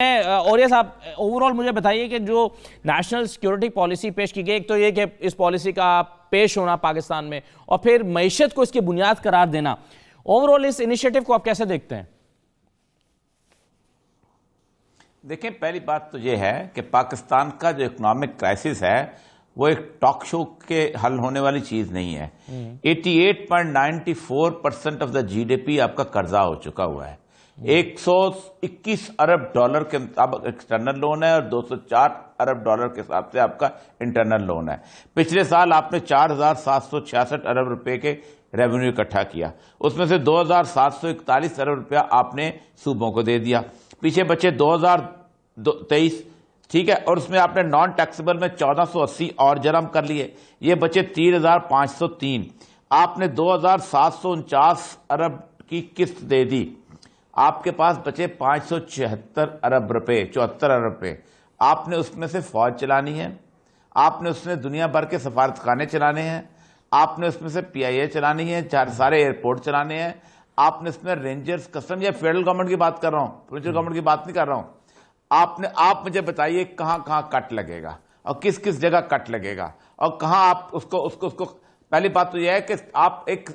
اور یہ صاحب اوورال مجھے بتائیے کہ جو نیشنل سیکیورٹی پالیسی پیش کی گئی، ایک تو یہ کہ اس پالیسی کا پیش ہونا پاکستان میں اور پھر معیشت کو اس کی بنیاد قرار دینا، اوورال اس انیشیٹو کو آپ کیسے دیکھتے ہیں؟ دیکھیں، پہلی بات تو یہ ہے کہ پاکستان کا جو اکنامک کرائسس ہے وہ ایک ٹاک شو کے حل ہونے والی چیز نہیں ہے۔ 88.94% of the G D P آپ کا قرضہ ہو چکا ہوا ہے۔ 121 ارب ڈالر کے مطابق ایکسٹرنل لون ہے اور 204 ارب ڈالر کے حساب سے آپ کا انٹرنل لون ہے۔ پچھلے سال آپ نے 4766 ارب روپے کے ریونیو اکٹھا کیا، اس میں سے 2741 ارب روپیہ آپ نے صوبوں کو دے دیا۔ پیچھے بچے 2023، ٹھیک ہے، اور اس میں آپ نے نان ٹیکسیبل میں 1480 اور جرم کر لیے، یہ بچے 3503۔ آپ نے 2749 ارب کی قسط دے دی، آپ کے پاس بچے 576 ارب روپے، 74 ارب روپے۔ آپ نے اس میں سے فوج چلانی ہے، آپ نے اس میں دنیا بھر کے سفارت خانے چلانے ہیں، آپ نے اس میں سے پی آئی اے چلانی ہے، سارے ایئرپورٹ چلانے ہیں، آپ نے اس میں رینجرز، کسٹم، یا فیڈرل گورنمنٹ کی بات کر رہا ہوں، پروونشل گورنمنٹ کی بات نہیں کر رہا ہوں۔ آپ مجھے بتائیے کہاں کہاں کٹ لگے گا اور کس کس جگہ کٹ لگے گا اور کہاں آپ اس کو پہلی بات تو یہ ہے کہ آپ ایک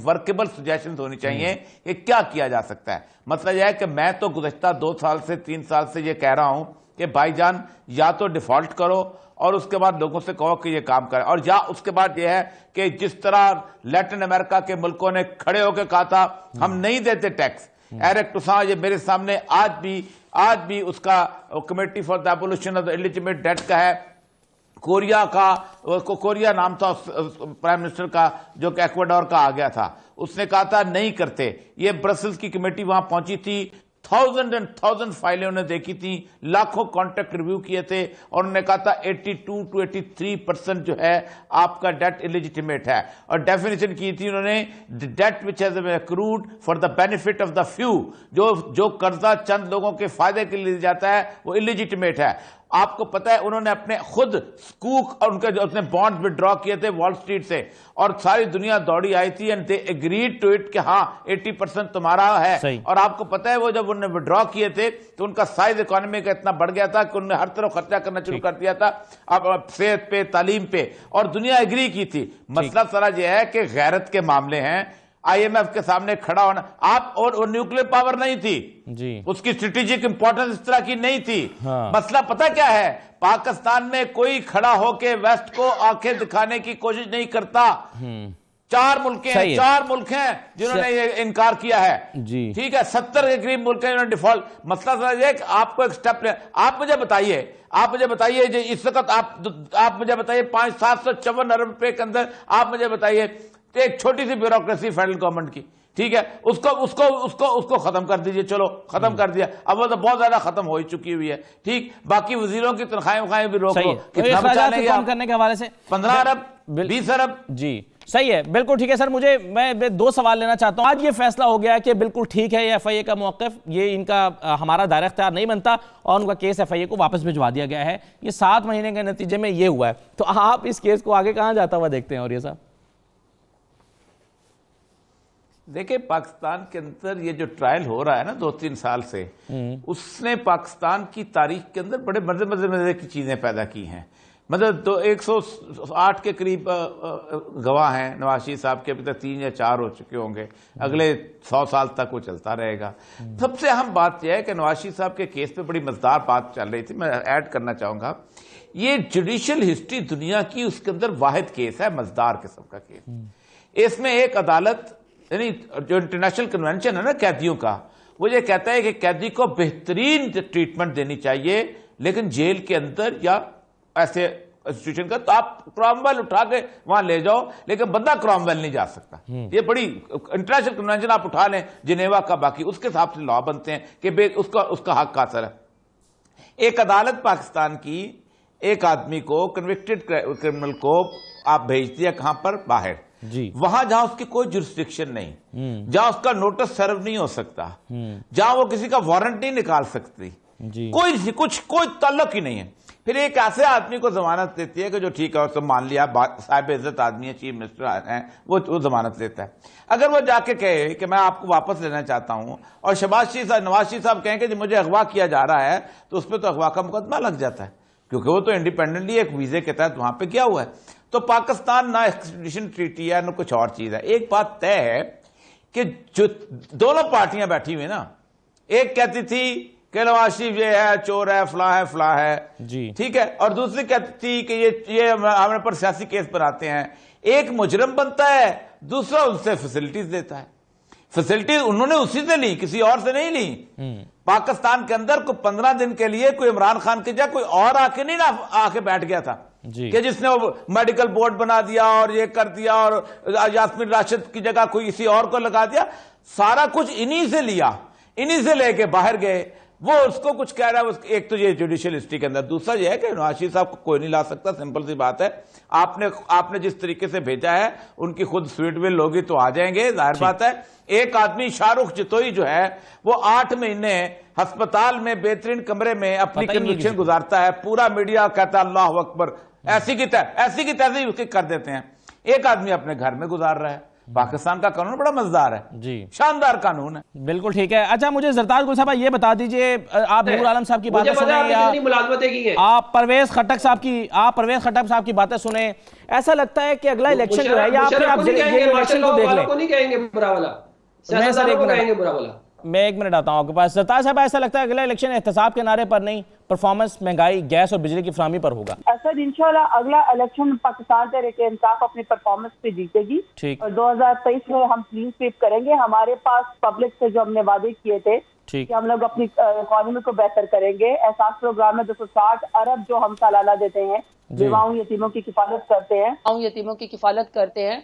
ورکیبل سجیشنز ہونی چاہیے کہ کیا کیا جا سکتا ہے۔ مسئلہ یہ ہے کہ میں تو گزشتہ 2 سال سے 3 سال سے یہ کہہ رہا ہوں کہ بھائی جان یا تو ڈیفالٹ کرو اور اس کے بعد لوگوں سے کہو کہ یہ کام کریں، اور یا اس کے بعد یہ ہے کہ جس طرح لیٹن امریکہ کے ملکوں نے کھڑے ہو کے کہا تھا ہم نہیں دیتے ٹیکس، ایرک ٹوساں یہ میرے سامنے آج بھی اس کا committee for the abolition of the illegitimate debt کا ہے، کوریا نام تھا پرائم منسٹر کا جو کہ ایکواڈور کا آ گیا تھا، اس نے کہا تھا نہیں کرتے۔ یہ برسلز کی کمیٹی وہاں پہنچی تھی، 1000 فائلیں انہوں نے دیکھی تھی، لاکھوں کانٹیکٹ ریویو کیے تھے، اور انہوں نے کہا تھا 82 to 83% جو ہے آپ کا ڈیٹ الیجیٹیمیٹ ہے، اور ڈیفینیشن کی تھی انہوں نے that which has accrued for the benefit of the few, جو قرضہ چند لوگوں کے فائدے کے لیے جاتا ہے وہ الیجیٹیمیٹ ہے۔ آپ کو پتہ ہے انہوں نے اپنے خود سکوک اور ان کے جو اپنے بانڈ وڈرا کیے تھے وال سٹریٹ سے، اور ساری دنیا دوڑی آئی تھی and they agreed to it کہ ہاں 80% تمہارا ہے۔ اور آپ کو پتہ ہے وہ جب انہوں نے وڈرا کیے تھے تو ان کا سائز اکانومی کا اتنا بڑھ گیا تھا کہ انہوں نے ہر طرف خرچہ کرنا شروع کر دیا تھا، اب صحت پہ، تعلیم پہ، اور دنیا ایگری کی تھی۔ مسئلہ سارا یہ ہے کہ غیرت کے معاملے ہیں، آئی ایم ایف کے سامنے کھڑا ہونا، آپ اور نیوکلیر پاور نہیں تھی اس کی اسٹریٹجک امپورٹنس اس طرح کی نہیں تھی۔ مسئلہ پتہ کیا ہے، پاکستان میں کوئی کھڑا ہو کے ویسٹ کو آنکھیں دکھانے کی کوشش نہیں کرتا۔ 4 ملک ہیں جنہوں نے یہ انکار کیا ہے، ٹھیک ہے، 70 کے قریب ملک ہیں جنہوں نے ڈیفالٹ۔ مسئلہ سمجھ یہ کہ آپ کو ایک سٹیپ لے، آپ مجھے بتائیے جو اس وقت آپ مجھے بتائیے 754 ارب روپے کے اندر آپ مجھے بتائیے ایک چھوٹی سی بیوروکریسی فیڈرل گورنمنٹ کی، ٹھیک ہے، اس کو ختم کر دیجئے، چلو ختم کر دیا، اب وہ تو بہت زیادہ ختم ہو چکی ہوئی ہے، ٹھیک، باقی وزیروں کی تنخواہیں بھی روک لو، کتنا بچا لیں گے کام کرنے کے حوالے سے 15 ارب 20 ارب۔ جی صحیح ہے، بالکل ٹھیک ہے سر۔ میں 2 سوال لینا چاہتا ہوں۔ آج یہ فیصلہ ہو گیا کہ بالکل ٹھیک ہے یہ ایف آئی اے کا موقف، یہ ان کا ہمارا دائرہ اختیار نہیں بنتا، اور ان کا کیس ایف آئی اے کو واپس بھجوا دیا گیا ہے، یہ 7 مہینے کے نتیجے میں یہ ہوا ہے، تو آپ اس کیس کو آگے کہاں جاتا ہوا دیکھتے ہیں؟ اور یہ صاحب دیکھیں، پاکستان کے اندر یہ جو ٹرائل ہو رہا ہے نا 2-3 سال سے، اس نے پاکستان کی تاریخ کے اندر بڑے مزے کی چیزیں پیدا کی ہیں۔ مطلب 108 کے قریب گواہ ہیں، نواز شریف صاحب کے ابھی تک 3 یا 4 ہو چکے ہوں گے، اگلے 100 سال تک وہ چلتا رہے گا۔ سب سے اہم بات یہ ہے کہ نواز شریف صاحب کے کیس پہ بڑی مزدار بات چل رہی تھی، میں ایڈ کرنا چاہوں گا، یہ جوڈیشل ہسٹری دنیا کی اس کے اندر واحد کیس ہے، مزدار قسم کا کیس۔ اس میں ایک عدالت، یعنی جو انٹرنیشنل کنونشن ہے نا قیدیوں کا، وہ یہ کہتا ہے کہ قیدی کو بہترین ٹریٹمنٹ دینی چاہیے، لیکن جیل کے اندر یا ایسے انسٹیٹیوشن کا تو آپ کرامویل اٹھا کے وہاں لے جاؤ، لیکن بندہ کرامویل نہیں جا سکتا۔ یہ بڑی انٹرنیشنل کنونشن آپ اٹھا لیں جنیوا کا، باقی اس کے حساب سے لا بنتے ہیں کہ اس کا حق حاصل ہے۔ ایک عدالت پاکستان کی ایک آدمی کو، کنوکٹڈ کرمنل کو آپ بھیج دیا کہاں پر؟ باہر، وہاں جہاں اس کی کوئی جورسڈکشن نہیں، جہاں اس کا نوٹس سرو نہیں ہو سکتا، جہاں وہ کسی کا وارنٹ نہیں نکال سکتی، جی کوئی تعلق ہی نہیں ہے. پھر ایک ایسے آدمی کو ضمانت دیتی ہے کہ جو ٹھیک ہے اس کو مان لیا صاحب عزت آدمی ہے, چیف منسٹر ہیں, وہ ضمانت لیتا ہے. اگر وہ جا کے کہے کہ میں آپ کو واپس لینا چاہتا ہوں اور نواز شریف صاحب کہیں کہ مجھے اغوا کیا جا رہا ہے, تو اس پہ تو اغوا کا مقدمہ لگ جاتا ہے, کیونکہ وہ تو انڈیپینڈنٹلی ایک ویزے کے تحت وہاں پہ کیا ہوا ہے. تو پاکستان نہ ایکسٹریڈیشن ٹریٹی ہے نہ کچھ اور چیز ہے. ایک بات طے ہے کہ جو دونوں پارٹیاں بیٹھی ہوئی نا, ایک کہتی تھی کہ نواز شریف یہ ہے, چور ہے, فلاں ہے جی ٹھیک ہے, اور دوسری کہتی تھی کہ یہ ہمارے پر سیاسی کیس بناتے ہیں. ایک مجرم بنتا ہے, دوسرا ان سے فیسلٹیز دیتا ہے. فیسلٹیز انہوں نے اسی سے لی, کسی اور سے نہیں لی. پاکستان کے اندر کوئی 15 دن کے لیے کوئی عمران خان کے جگہ کوئی اور آ کے نہیں آ کے بیٹھ گیا تھا کہ جس نے وہ میڈیکل بورڈ بنا دیا اور یہ کر دیا اور یاسمین راشد کی جگہ کوئی کسی اور کو لگا دیا. سارا کچھ انہی سے لیا, انہی سے لے کے باہر گئے. وہ اس کو کچھ کہہ رہا ہے, ایک تو یہ جوڈیشل ہسٹری کے اندر. دوسرا یہ ہے کہ نواز شریف صاحب کو کوئی نہیں لا سکتا, سمپل سی بات ہے. آپ نے جس طریقے سے بھیجا ہے, ان کی خود سویٹ ول ہوگی تو آ جائیں گے, ظاہر بات ہے. ایک آدمی شاہ رخ جتوئی جو ہے وہ 8 مہینے ہسپتال میں بہترین کمرے میں اپنی کنوکشن گزارتا ہے, پورا میڈیا کہتا ہے اللہ اکبر, ایسی کی تیسی اس کی کر دیتے ہیں. ایک آدمی اپنے گھر میں گزار رہا ہے. پاکستان کا قانون بڑا مزدار ہے, جی شاندار قانون ہے. بالکل ٹھیک ہے. اچھا مجھے زرتاج گل صاحب یہ بتا دیجئے, آپ نور عالم صاحب کی باتیں سنیں یا آپ پرویز خٹک صاحب کی باتیں سنیں, ایسا لگتا ہے کہ اگلا الیکشن جو ہے یا آپ یہ الیکشن کو دیکھ لیں. میں ایک منٹ آتا ہوں آپ کے پاس. زرتاج صاحب ایسا لگتا ہے اگلا الیکشن احتساب کے نعرے پر نہیں, پرفارمنس, مہنگائی, گیس اور بجلی کی فراہمی پر ہوگا. سر انشاءاللہ اگلا الیکشن پاکستان تحریک انصاف اپنی پرفارمنس پہ جیتے گی, اور 2023 میں ہم کلین سویپ کریں گے. ہمارے پاس پبلک سے جو ہم نے وعدے کیے تھے کہ ہم لوگ اپنی اکانومی کو بہتر کریں گے, احساس پروگرام میں 260 ارب جو ہم سالانہ دیتے ہیں, بیواؤں یتیموں کی کفالت کرتے ہیں,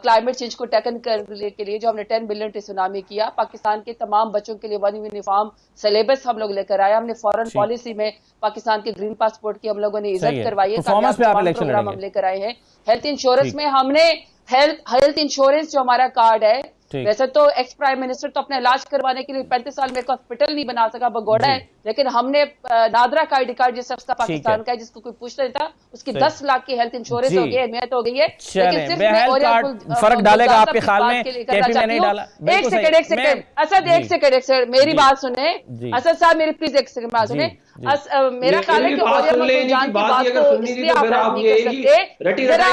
کلائمیٹ چینج کو ٹیکن کرنے کے لیے جو ہم نے 10 بلین سونامی کیا, پاکستان کے تمام بچوں کے لیے ون یونیفارم سلیبس ہم لوگ لے کر آئے. ہم نے فورن پالیسی میں پاکستان کے گرین پاسپورٹ کی ہم لوگوں نے عزت کروائی ہے. پروگرام ہم لے کر آئے ہیں. ہیلتھ انشورنس میں ہم نے ہیلتھ انشورنس جو ہمارا کارڈ ہے, ویسے تو ایکس پرائم منسٹر تو اپنے علاج کروانے کے لیے 35 سال میں ایک ہاسپٹل نہیں بنا سکا, بگوڑا ہے, لیکن ہم نے نادرا کا آئی ڈی کارڈ جس شخص کا پاکستان کا ہے, جس کو کوئی پوچھتا نہیں تھا, اس کی 10 لاکھ کی ہیلتھ انشورنس ہو گئی ہے, اہمیت ہو گئی ہے. فرق ڈالے گا آپ کے خیال میں؟ ایک سیکنڈ اسد, میری بات سنیں. اسد صاحب میری پلیز ایک سیکنڈ بات سنیں. میرا خیال ہے کہ جان کی بات تو اس لیے آپ نہیں کر سکتے. ذرا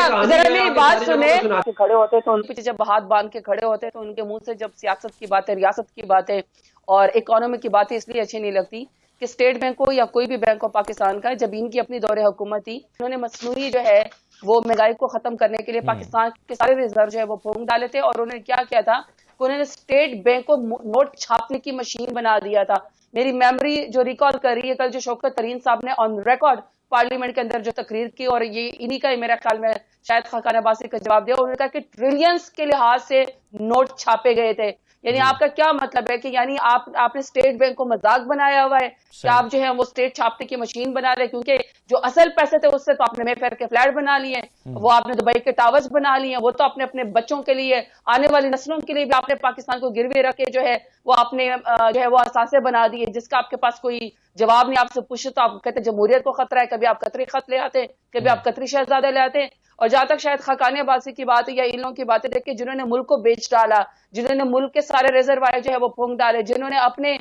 میری بات سنیں. کھڑے ہوتے تو ان پیچھے جب ہاتھ باندھ کے کھڑے ہوتے تو ان کے منہ سے جب سیاست کی باتیں, ریاست کی باتیں اور اکانومی کی باتیں اس لیے اچھی نہیں لگتی کہ اسٹیٹ بینک ہو یا کوئی بھی بینک ہو پاکستان کا, جب ان کی اپنی دور حکومت تھی, انہوں نے مصنوعی جو ہے وہ مہنگائی کو ختم کرنے کے لیے پاکستان کے سارے ریزرو جو ہے وہ پھونک ڈالے تھے. اور انہوں نے کیا کیا تھا کہ انہوں نے اسٹیٹ بینک کو نوٹ چھاپنے کی مشین بنا دیا تھا. میری میموری جو ریکال کر رہی ہے, کل جو شوکت ترین صاحب نے آن ریکارڈ پارلیمنٹ کے اندر جو تقریر کی, اور یہ انہی کا ہی میرا خیال میں شاید خاقان عباسی کا جواب دیا, انہوں نے کہا کہ ٹریلینز کے لحاظ سے نوٹ چھاپے گئے تھے. یعنی آپ کا کیا مطلب ہے کہ یعنی آپ نے اسٹیٹ بینک کو مذاق بنایا ہوا ہے کہ آپ جو ہے وہ اسٹیٹ چھاپنے کی مشین بنا رہے, کیونکہ جو اصل پیسے تھے اس سے تو آپ نے مے فیئر کے فلیٹ بنا لیے, وہ آپ نے دبئی کے ٹاورز بنا لیے, وہ تو اپنے بچوں کے لیے, آنے والی نسلوں کے لیے بھی آپ نے پاکستان کو گروی رکھ کے جو ہے وہ آپ نے جو ہے وہ اثاثے بنا دیے, جس کا آپ کے پاس کوئی جواب نہیں. آپ سے پوچھے تو آپ کہتے جمہوریت کو خطرہ ہے, کبھی آپ قطری خط لے آتے, کبھی آپ قطری شہزادے لے آتے. اور جہاں تک شاید خاقان عباسی کی بات ہے یا ان لوگوں کی باتیں دیکھ کے جنہوں نے ملک کو بیچ ڈالا, جنہوں نے ملک کے سارے ریزروائر جو ہے وہ پھونک ڈالے, جنہوں نے اپنے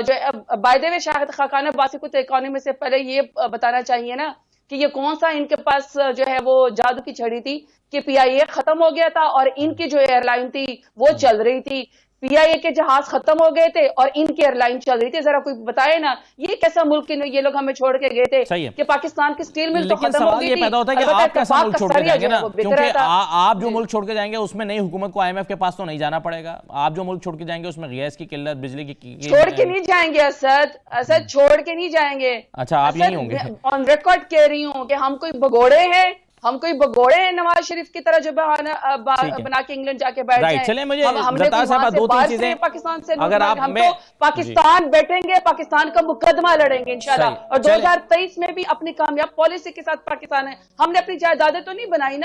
جو بائی دی وے شاید خاقان عباسی کو تو اکانومی سے پہلے یہ بتانا چاہیے نا کہ یہ کون سا ان کے پاس جو ہے وہ جادو کی چھڑی تھی کہ پی آئی اے ختم ہو گیا تھا اور ان کی جو ایئر لائن تھی وہ چل رہی تھی. پی آئی اے کے جہاز ختم ہو گئے تھے اور ان کی ایئر لائن چل رہی تھی. ذرا کوئی بتائے نا یہ کیسا ملک یہ لوگ ہمیں چھوڑ کے گئے تھے کہ پاکستان کی سٹیل مل تو ختم ہو گئی تھی. لیکن سوال یہ پیدا ہوتا ہے کہ آپ کیسا ملک چھوڑ کے جائیں گے نا, کیونکہ آپ جو ملک چھوڑ کے جائیں گے اس میں نئی حکومت کو IMF کے پاس تو نہیں جانا پڑے گا. آپ جو ملک چھوڑ کے جائیں گے اس میں گیس کی قلت, بجلی کی چھوڑ کے نہیں جائیں گے. اسد چھوڑ کے نہیں جائیں گے. اچھا آپ یہی ہوں گے. آن ریکارڈ کہہ رہی ہوں کہ ہم کوئی بگوڑے ہیں, ہم کوئی بگوڑے ہیں نواز شریف کی طرح جو بنا کے انگلینڈ جا کے بیٹھ جائیں. چلیں مجھے زرتاج صاحب دو تین چیزیں پاکستان سے, اگر آپ ہم تو پاکستان بیٹھیں گے, پاکستان کا مقدمہ لڑیں گے انشاءاللہ. اور 2023 میں بھی اپنی کامیاب پالیسی کے ساتھ پاکستان ہے. ہم نے اپنی جائیدادیں تو نہیں بنائی نا,